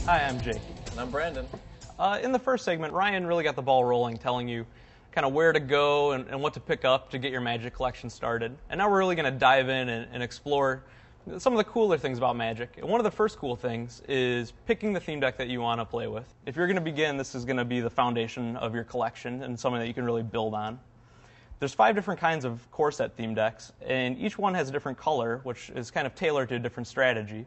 Hi, I'm Jake. And I'm Brandon. In the first segment, Ryan really got the ball rolling, telling you kind of where to go and what to pick up to get your Magic collection started. And now we're really going to dive in and explore some of the cooler things about Magic. And one of the first cool things is picking the theme deck that you want to play with. If you're going to begin, this is going to be the foundation of your collection and something that you can really build on. There's 5 different kinds of core set theme decks, and each one has a different color, which is kind of tailored to a different strategy.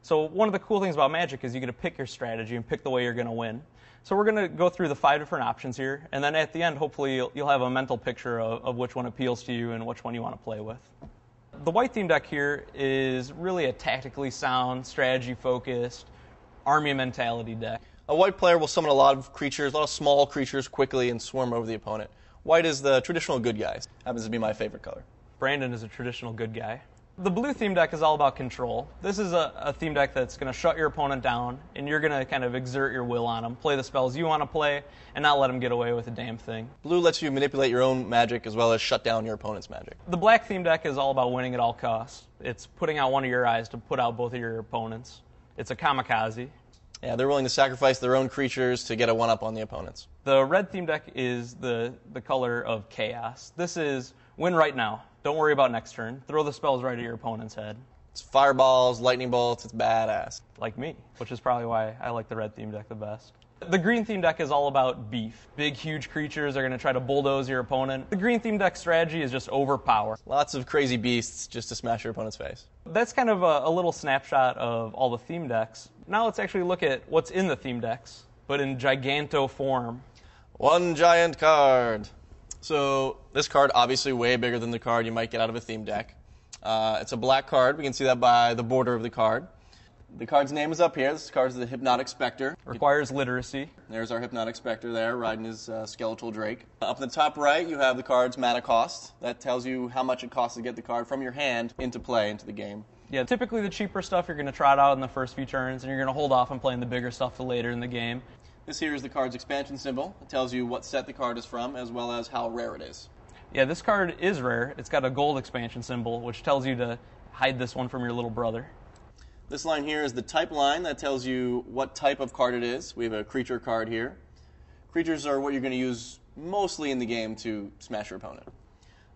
So one of the cool things about Magic is you get to pick your strategy and pick the way you're going to win. So we're going to go through the 5 different options here, and then at the end, hopefully, you'll have a mental picture of which one appeals to you and which one you want to play with. The white theme deck here is really a tactically sound, strategy-focused, army mentality deck. A white player will summon a lot of creatures, a lot of small creatures quickly and swarm over the opponent. White is the traditional good guy. Happens to be my favorite color. Brandon is a traditional good guy. The blue theme deck is all about control. This is a theme deck that's going to shut your opponent down, and you're going to kind of exert your will on them, play the spells you want to play, and not let them get away with a damn thing. Blue lets you manipulate your own magic as well as shut down your opponent's magic. The black theme deck is all about winning at all costs. It's putting out one of your eyes to put out both of your opponents. It's a kamikaze. Yeah, they're willing to sacrifice their own creatures to get a one-up on the opponents. The red theme deck is the color of chaos. This is win right now. Don't worry about next turn. Throw the spells right at your opponent's head. It's fireballs, lightning bolts, it's badass. Like me, which is probably why I like the red theme deck the best. The green theme deck is all about beef. Big, huge creatures are going to try to bulldoze your opponent. The green theme deck strategy is just overpower. Lots of crazy beasts just to smash your opponent's face. That's kind of a little snapshot of all the theme decks. Now let's actually look at what's in the theme decks, but in giganto form. One giant card. So this card, obviously way bigger than the card you might get out of a theme deck. It's a black card. We can see that by the border of the card. The card's name is up here. This card is the Hypnotic Spectre. Requires literacy. There's our Hypnotic Spectre there, riding his skeletal drake. Up in the top right, you have the card's mana cost. That tells you how much it costs to get the card from your hand into play, into the game. Yeah, typically the cheaper stuff you're going to trot out in the first few turns, and you're going to hold off on playing the bigger stuff till later in the game. This here is the card's expansion symbol. It tells you what set the card is from, as well as how rare it is. Yeah, this card is rare. It's got a gold expansion symbol, which tells you to hide this one from your little brother. This line here is the type line. That tells you what type of card it is. We have a creature card here. Creatures are what you're going to use mostly in the game to smash your opponent.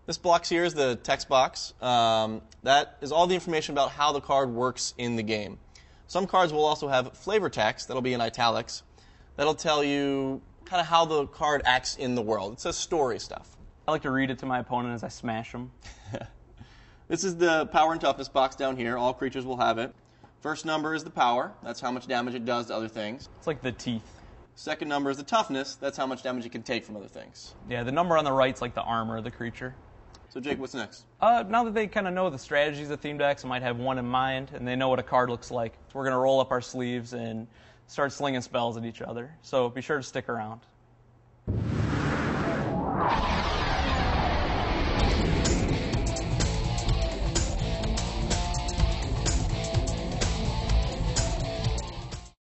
This box here is the text box. That is all the information about how the card works in the game. Some cards will also have flavor text that'll be in italics. That'll tell you kind of how the card acts in the world. It says story stuff. I like to read it to my opponent as I smash them. This is the power and toughness box down here. All creatures will have it. First number is the power. That's how much damage it does to other things. It's like the teeth. Second number is the toughness. That's how much damage it can take from other things. Yeah, the number on the right's like the armor of the creature. So Jake, what's next? Now that they kind of know the strategies of theme decks and might have one in mind, and they know what a card looks like, we're going to roll up our sleeves and start slinging spells at each other. So be sure to stick around.